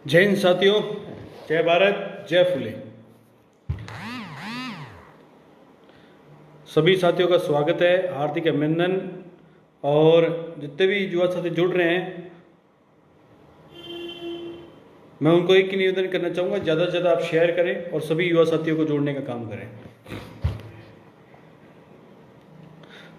जय हिंद साथियों, जय भारत, जय फुले। सभी साथियों का स्वागत है, हार्दिक अभिनंदन। और जितने भी युवा साथी जुड़ रहे हैं, मैं उनको एक ही निवेदन करना चाहूँगा, ज़्यादा से ज़्यादा आप शेयर करें और सभी युवा साथियों को जोड़ने का काम करें।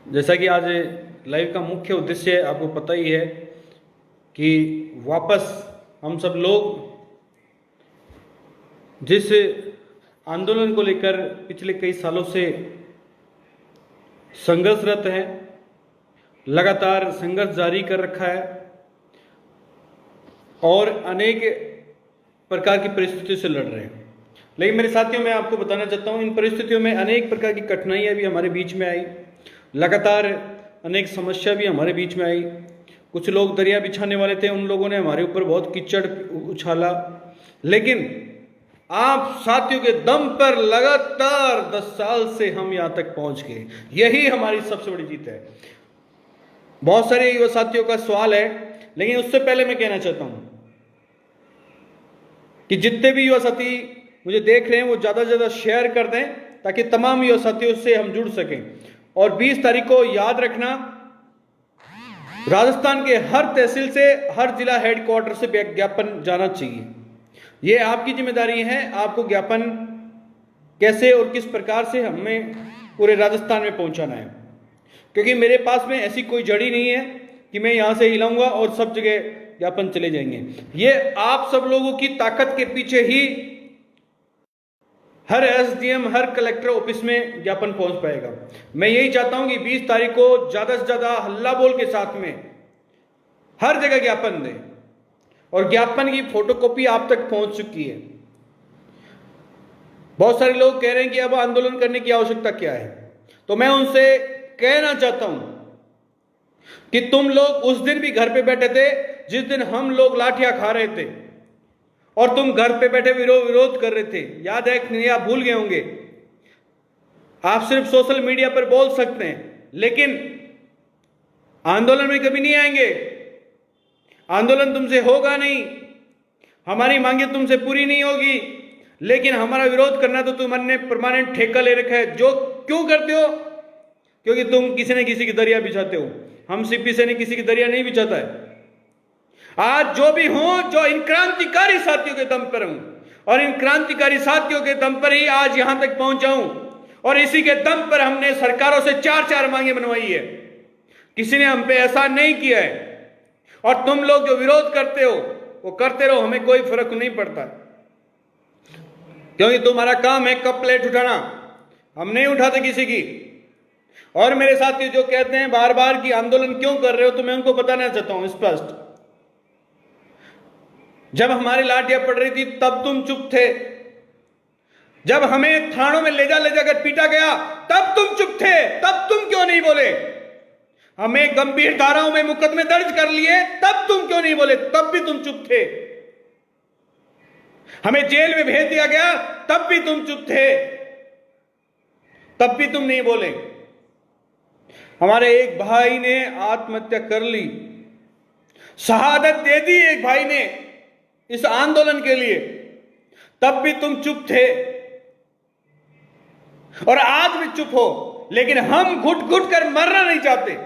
जैसा कि आज लाइव का मुख्य उद्देश्य आपको पता ही है कि वापस हम सब लोग जिस आंदोलन को लेकर पिछले कई सालों से संघर्षरत हैं, लगातार संघर्ष जारी कर रखा है और अनेक प्रकार की परिस्थितियों से लड़ रहे हैं। लेकिन मेरे साथियों, मैं आपको बताना चाहता हूं, इन परिस्थितियों में अनेक प्रकार की कठिनाइयां भी हमारे बीच में आई, लगातार अनेक समस्या भी हमारे बीच में आई। कुछ लोग दरिया बिछाने वाले थे, उन लोगों ने हमारे ऊपर बहुत कीचड़ उछाला, लेकिन आप साथियों के दम पर लगातार 10 साल से हम यहां तक पहुंच गए। यही हमारी सबसे बड़ी जीत है। बहुत सारे युवा साथियों का सवाल है, लेकिन उससे पहले मैं कहना चाहता हूं कि जितने भी युवा साथी मुझे देख रहे हैं वो ज्यादा से ज्यादा शेयर कर दें, ताकि तमाम युवा साथियों से हम जुड़ सकें। और 20 तारीख को याद रखना, राजस्थान के हर तहसील से, हर जिला हेडक्वार्टर से ज्ञापन जाना चाहिए। ये आपकी जिम्मेदारी है, आपको ज्ञापन कैसे और किस प्रकार से हमें पूरे राजस्थान में पहुंचाना है। क्योंकि मेरे पास में ऐसी कोई जड़ी नहीं है कि मैं यहां से हिलाऊंगा और सब जगह ज्ञापन चले जाएंगे। ये आप सब लोगों की ताकत के पीछे ही हर एसडीएम, हर कलेक्टर ऑफिस में ज्ञापन पहुंच पाएगा। मैं यही चाहता हूं कि 20 तारीख को ज्यादा से ज्यादा हल्ला बोल के साथ में हर जगह ज्ञापन दें, और ज्ञापन की फोटोकॉपी आप तक पहुंच चुकी है। बहुत सारे लोग कह रहे हैं कि अब आंदोलन करने की आवश्यकता क्या है, तो मैं उनसे कहना चाहता हूं कि तुम लोग उस दिन भी घर पे बैठे थे जिस दिन हम लोग लाठियां खा रहे थे, और तुम घर पे बैठे विरोध कर रहे थे। याद है कि नहीं? आप भूल गए होंगे। आप सिर्फ सोशल मीडिया पर बोल सकते हैं, लेकिन आंदोलन में कभी नहीं आएंगे। आंदोलन तुमसे होगा नहीं, हमारी मांगे तुमसे पूरी नहीं होगी, लेकिन हमारा विरोध करना तो तुमने परमानेंट ठेका ले रखा है। जो क्यों करते हो? क्योंकि तुम किसी न किसी की दरिया बिछाते हो। हम सीपी से किसी की दरिया नहीं बिछाता है। आज जो भी हूं, जो इन क्रांतिकारी साथियों के दम पर हूं, और इन क्रांतिकारी साथियों के दम पर ही आज यहां तक पहुंचा हूं, और इसी के दम पर हमने सरकारों से 4-4 मांगे बनवाई है। किसी ने हम पे एहसान नहीं किया है। और तुम लोग जो विरोध करते हो वो करते रहो, हमें कोई फर्क नहीं पड़ता, क्योंकि तुम्हारा काम है कप प्लेट उठाना, हम नहीं उठाते किसी की। और मेरे साथी जो कहते हैं बार बार कि आंदोलन क्यों कर रहे हो, तो मैं उनको बताना चाहता हूं स्पष्ट, जब हमारी लाठियां पड़ रही थी तब तुम चुप थे। जब हमें थानों में ले जाकर पीटा गया तब तुम चुप थे। तब तुम क्यों नहीं बोले? हमें गंभीर धाराओं में मुकदमे दर्ज कर लिए, तब तुम क्यों नहीं बोले? तब भी तुम चुप थे। हमें जेल में भेज दिया गया, तब भी तुम चुप थे, तब भी तुम नहीं बोले। हमारे एक भाई ने आत्महत्या कर ली, शहादत दे दी एक भाई ने इस आंदोलन के लिए, तब भी तुम चुप थे, और आज भी चुप हो। लेकिन हम घुट घुट कर मरना नहीं चाहते।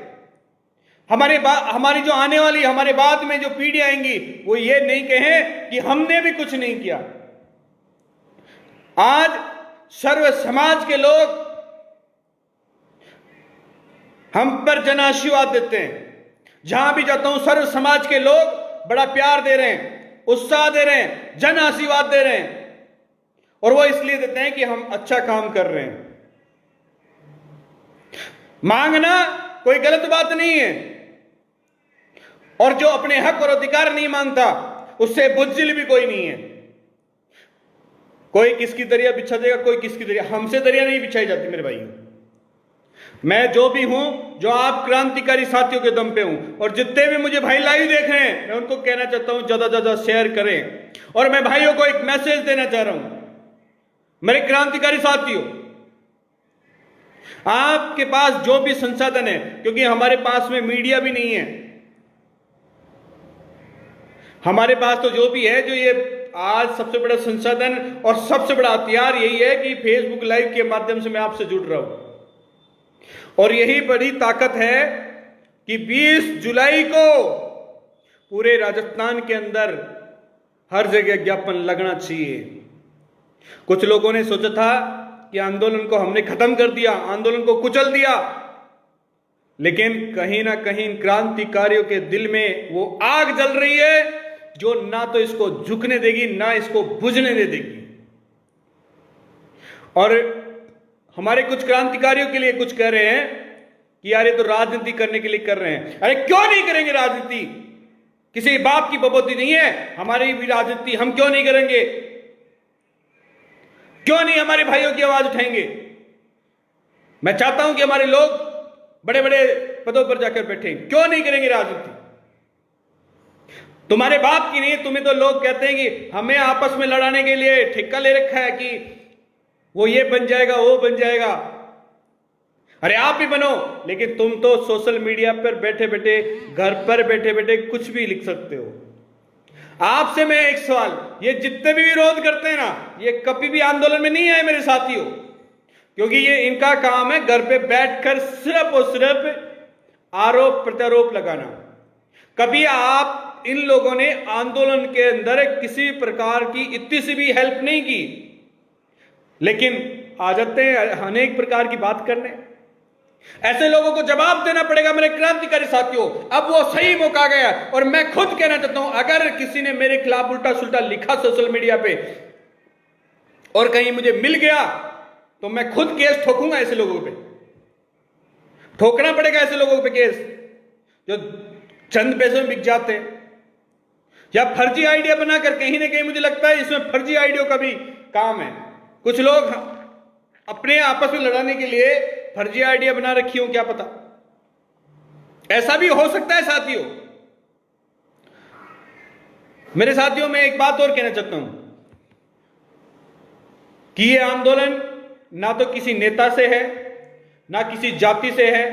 हमारी जो आने वाली, हमारे बाद में जो पीढ़ी आएंगी, वो ये नहीं कहें कि हमने भी कुछ नहीं किया। आज सर्व समाज के लोग हम पर जन आशीर्वाद देते हैं। जहां भी जाता हूं, सर्व समाज के लोग बड़ा प्यार दे रहे हैं, उत्साह दे रहे हैं, जन आशीर्वाद दे रहे हैं, और वो इसलिए देते हैं कि हम अच्छा काम कर रहे हैं। मांगना कोई गलत बात नहीं है, और जो अपने हक और अधिकार नहीं मांगता उससे बुज़दिल भी कोई नहीं है। कोई किसकी दरिया बिछा देगा, कोई किसकी दरिया, हमसे दरिया नहीं बिछाई जाती मेरे भाइयों। मैं जो भी हूं, जो आप क्रांतिकारी साथियों के दम पे हूं, और जितने भी मुझे भाई लाइव देख रहे हैं, मैं उनको कहना चाहता हूं ज्यादा ज्यादा शेयर करें। और मैं भाइयों को एक मैसेज देना चाह रहा हूं, मेरे क्रांतिकारी साथियों, आपके पास जो भी संसाधन है, क्योंकि हमारे पास में मीडिया भी नहीं है, हमारे पास तो जो भी है, जो ये आज सबसे बड़ा संसाधन और सबसे बड़ा हथियार यही है कि फेसबुक लाइव के माध्यम से मैं आपसे जुड़ रहा हूं। और यही बड़ी ताकत है कि 20 जुलाई को पूरे राजस्थान के अंदर हर जगह ज्ञापन लगना चाहिए। कुछ लोगों ने सोचा था कि आंदोलन को हमने खत्म कर दिया, आंदोलन को कुचल दिया, लेकिन कहीं ना कहीं क्रांतिकारियों के दिल में वो आग जल रही है जो ना तो इसको झुकने देगी ना इसको बुझने दे देगी। और हमारे कुछ क्रांतिकारियों के लिए कुछ कह रहे हैं कि यार ये तो राजनीति करने के लिए कर रहे हैं। अरे क्यों नहीं करेंगे राजनीति? किसी बाप की बपोती नहीं है, हमारी भी राजनीति हम क्यों नहीं करेंगे? क्यों नहीं हमारे भाइयों की आवाज उठाएंगे? मैं चाहता हूं कि हमारे लोग बड़े बड़े पदों पर जाकर बैठे, क्यों नहीं करेंगे राजनीति? तुम्हारे बाप की नहीं, तुम्हें तो लोग कहते हैं कि हमें आपस में लड़ाने के लिए ठेका ले रखा है कि वो ये बन जाएगा वो बन जाएगा। अरे आप ही बनो, लेकिन तुम तो सोशल मीडिया पर बैठे बैठे, घर पर बैठे बैठे कुछ भी लिख सकते हो। आपसे मैं एक सवाल, ये जितने भी विरोध करते हैं ना, ये कभी भी आंदोलन में नहीं आए मेरे साथियों, क्योंकि ये इनका काम है घर पे बैठकर सिर्फ और सिर्फ आरोप प्रत्यारोप लगाना। कभी आप इन लोगों ने आंदोलन के अंदर किसी प्रकार की इतनी सी भी हेल्प नहीं की, लेकिन आ जाते हैं अनेक प्रकार की बात करने। ऐसे लोगों को जवाब देना पड़ेगा मेरे क्रांतिकारी साथियों। अब वो सही मौका गया, और मैं खुद कहना चाहता हूं, अगर किसी ने मेरे खिलाफ उल्टा सुल्टा लिखा सोशल मीडिया पे और कहीं मुझे मिल गया तो मैं खुद केस ठोकूंगा। ऐसे लोगों पे ठोकना पड़ेगा, ऐसे लोगों पे केस जो चंद पैसों में बिक जाते हैं या फर्जी आइडिया बनाकर। कहीं ना कहीं मुझे लगता है इसमें फर्जी आइडिया का भी काम है। कुछ लोग अपने आपस में लड़ाने के लिए फर्जी आइडिया बना रखी हो, क्या पता, ऐसा भी हो सकता है साथियों। मेरे साथियों, मैं एक बात और कहना चाहता हूं कि यह आंदोलन ना तो किसी नेता से है, ना किसी जाति से है,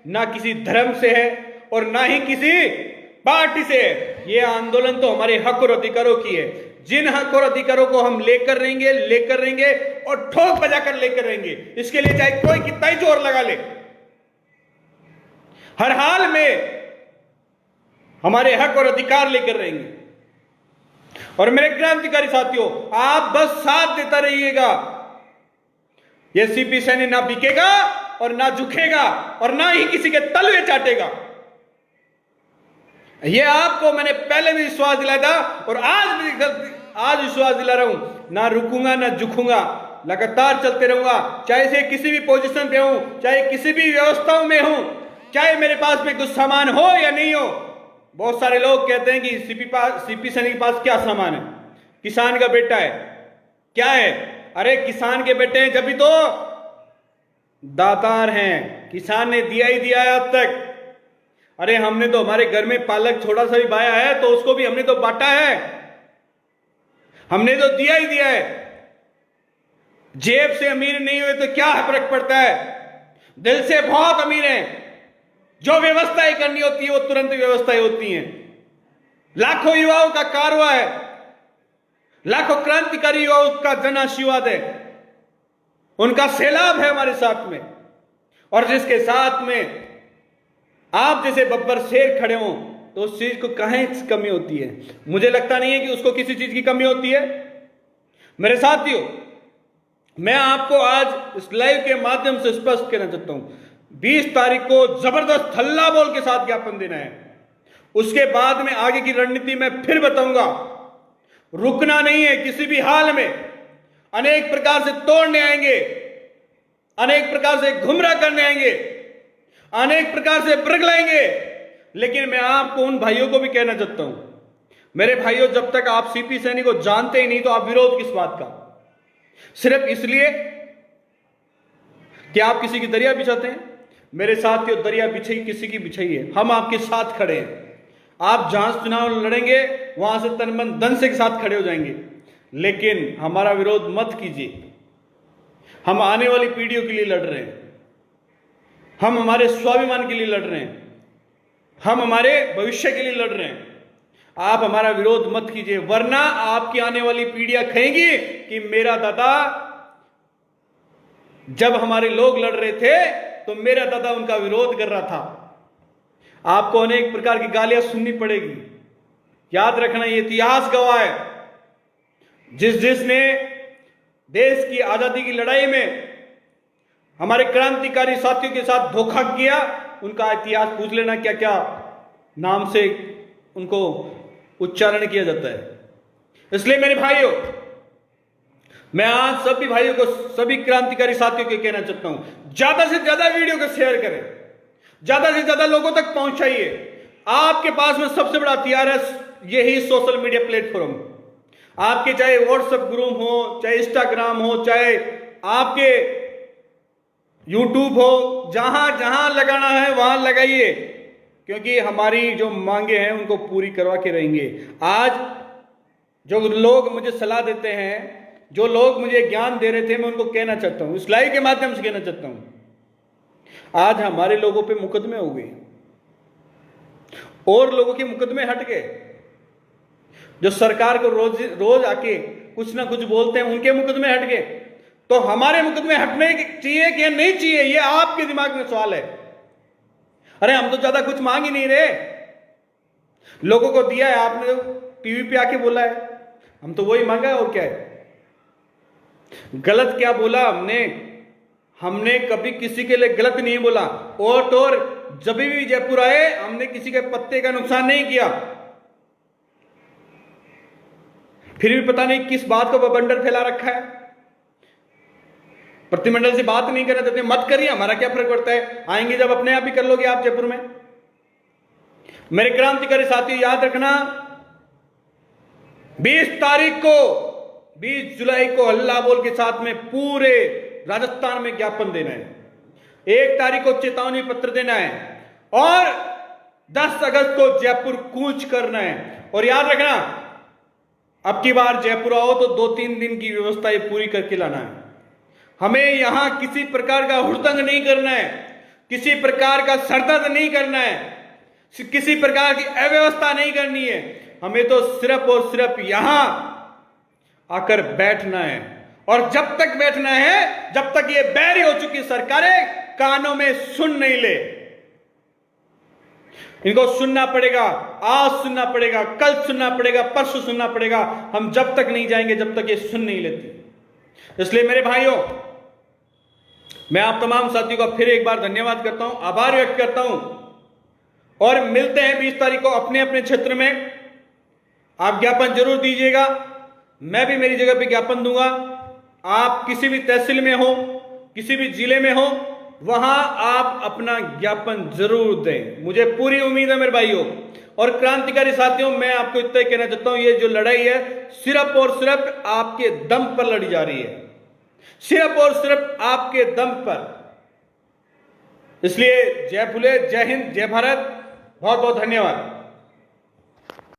ना किसी धर्म से है, और ना ही किसी पार्टी से है। यह आंदोलन तो हमारे हक और अधिकारों की है। जिन हक और अधिकारों को हम लेकर रहेंगे और ठोक बजाकर लेकर रहेंगे। इसके लिए चाहे कोई कितना ही जोर लगा ले, हर हाल में हमारे हक और अधिकार लेकर रहेंगे। और मेरे क्रांतिकारी साथियों, आप बस साथ देता रहिएगा। यह सीपी सैनी ना बिकेगा और ना झुकेगा और ना ही किसी के तलवे चाटेगा। यह आपको मैंने पहले भी विश्वास दिलाया था और आज विश्वास दिला रहा हूं। ना रुकूंगा ना झुकूंगा, लगातार चलते रहूंगा, चाहे से किसी भी पोजीशन पे हूं, चाहे किसी भी व्यवस्थाओं में हूं, चाहे मेरे पास में कुछ सामान हो या नहीं हो। बहुत सारे लोग कहते हैं कि सीपी सैनी के पास क्या सामान है, किसान का बेटा है, क्या है? अरे किसान के बेटे हैं जब भी तो दातार हैं, किसान ने दिया ही दिया है अब तक। अरे हमने तो हमारे घर में पालक थोड़ा सा भी बाया है तो उसको भी हमने तो बांटा है, हमने तो दिया ही दिया है। जेब से अमीर नहीं हुए तो क्या फर्क पड़ता है, दिल से बहुत अमीर हैं। जो व्यवस्थाएं करनी होती है वो तुरंत व्यवस्थाएं होती हैं। लाखों युवाओं का कारवा है, लाखों क्रांतिकारी युवाओं का जन आशीर्वाद है, उनका सैलाब है हमारे साथ में। और जिसके साथ में आप जैसे बब्बर शेर खड़े हों तो उस चीज को कहां कमी होती है? मुझे लगता नहीं है कि उसको किसी चीज की कमी होती है। मेरे साथियों, मैं आपको आज इस लाइव के माध्यम से स्पष्ट कहना चाहता हूं, 20 तारीख को जबरदस्त हल्ला बोल के साथ ज्ञापन देना है। उसके बाद में आगे की रणनीति मैं फिर बताऊंगा। रुकना नहीं है किसी भी हाल में। अनेक प्रकार से तोड़ने आएंगे, अनेक प्रकार से गुमराह करने आएंगे, अनेक प्रकार से बरगलाएंगे। लेकिन मैं आपको उन भाइयों को भी कहना चाहता हूं, मेरे भाइयों, जब तक आप सीपी सैनी को जानते ही नहीं तो आप विरोध किस बात का? सिर्फ इसलिए कि आप किसी की दरिया बिछाते हैं। मेरे साथियों, दरिया बिछाई किसी की बिछाई है, हम आपके साथ खड़े हैं। आप जहां चुनाव लड़ेंगे वहां से तन मन धन से के साथ खड़े हो जाएंगे, लेकिन हमारा विरोध मत कीजिए। हम आने वाली पीढ़ियों के लिए लड़ रहे हैं, हम हमारे स्वाभिमान के लिए लड़ रहे हैं, हम हमारे भविष्य के लिए लड़ रहे हैं। आप हमारा विरोध मत कीजिए, वरना आपकी आने वाली पीढ़ियां कहेंगी कि मेरा दादा, जब हमारे लोग लड़ रहे थे तो मेरा दादा उनका विरोध कर रहा था। आपको अनेक प्रकार की गालियां सुननी पड़ेगी। याद रखना, ये इतिहास गवाह है, जिसने देश की आजादी की लड़ाई में हमारे क्रांतिकारी साथियों के साथ धोखा किया, उनका इतिहास पूछ लेना, क्या क्या नाम से उनको उच्चारण किया जाता है। इसलिए मेरे भाइयों, मैं आज सभी भाइयों को, सभी क्रांतिकारी साथियों को कहना चाहता हूं, ज्यादा से ज्यादा वीडियो को शेयर करें, ज्यादा से ज्यादा लोगों तक पहुंचाइए। आपके पास में सबसे बड़ा हथियार है यही सोशल मीडिया प्लेटफॉर्म। आपके चाहे व्हाट्सएप ग्रुप हो, चाहे इंस्टाग्राम हो, चाहे आपके यूट्यूब हो, जहां जहां लगाना है वहां लगाइए, क्योंकि हमारी जो मांगे हैं उनको पूरी करवा के रहेंगे। आज जो लोग मुझे सलाह देते हैं, जो लोग मुझे ज्ञान दे रहे थे, मैं उनको कहना चाहता हूं, इस लाइव के माध्यम से कहना चाहता हूं, आज हमारे लोगों पे मुकदमे हो गए और लोगों के मुकदमे हट गए। जो सरकार को रोज रोज आके कुछ ना कुछ बोलते हैं, उनके मुकदमे हट गए। तो हमारे मुकदमे हटने चाहिए कि नहीं चाहिए, ये आपके दिमाग में सवाल है। अरे हम तो ज्यादा कुछ मांग ही नहीं रहे, लोगों को दिया है, आपने टीवी पे आके बोला है, हम तो वही मांगा है, और क्या है। गलत क्या बोला हमने कभी किसी के लिए गलत नहीं बोला। और जब भी जयपुर आए, हमने किसी के पत्ते का नुकसान नहीं किया। फिर भी पता नहीं किस बात को बबंडर फैला रखा है। प्रतिमंडल से बात नहीं करना चाहते, मत करिए, हमारा क्या फर्क पड़ता है। आएंगे जब अपने आप ही कर लोगे आप जयपुर में। मेरे क्रांतिकारी साथियों, याद रखना, 20 जुलाई को हल्ला बोल के साथ में पूरे राजस्थान में ज्ञापन देना है। 1 तारीख को चेतावनी पत्र देना है और 10 अगस्त को जयपुर कूच करना है। और याद रखना, अब की बार जयपुर आओ तो 2-3 दिन की व्यवस्था ये पूरी करके लाना है। हमें यहां किसी प्रकार का हुड़दंग नहीं करना है, किसी प्रकार का सरदर्द नहीं करना है, किसी प्रकार की अव्यवस्था नहीं करनी है। हमें तो सिर्फ और सिर्फ यहां आकर बैठना है। और जब तक बैठना है, जब तक ये बैरी हो चुकी सरकारें कानों में सुन नहीं ले। इनको सुनना पड़ेगा, आज सुनना पड़ेगा, कल सुनना पड़ेगा, परसों सुनना पड़ेगा। हम जब तक नहीं जाएंगे जब तक ये सुन नहीं लेती। इसलिए मेरे भाइयों, मैं आप तमाम साथियों का फिर एक बार धन्यवाद करता हूं, आभार व्यक्त करता हूं। और मिलते हैं 20 तारीख को अपने अपने क्षेत्र में। आप ज्ञापन जरूर दीजिएगा, मैं भी मेरी जगह पे ज्ञापन दूंगा। आप किसी भी तहसील में हो, किसी भी जिले में हो, वहां आप अपना ज्ञापन जरूर दें। मुझे पूरी उम्मीद है मेरे भाइयों। और क्रांतिकारी साथियों, मैं आपको इतना ही कहना चाहता हूं, ये जो लड़ाई है सिर्फ और सिर्फ आपके दम पर लड़ी जा रही है, सिर्फ और सिर्फ आपके दम पर। इसलिए जय फुले, जय हिंद, जय भारत, बहुत बहुत धन्यवाद।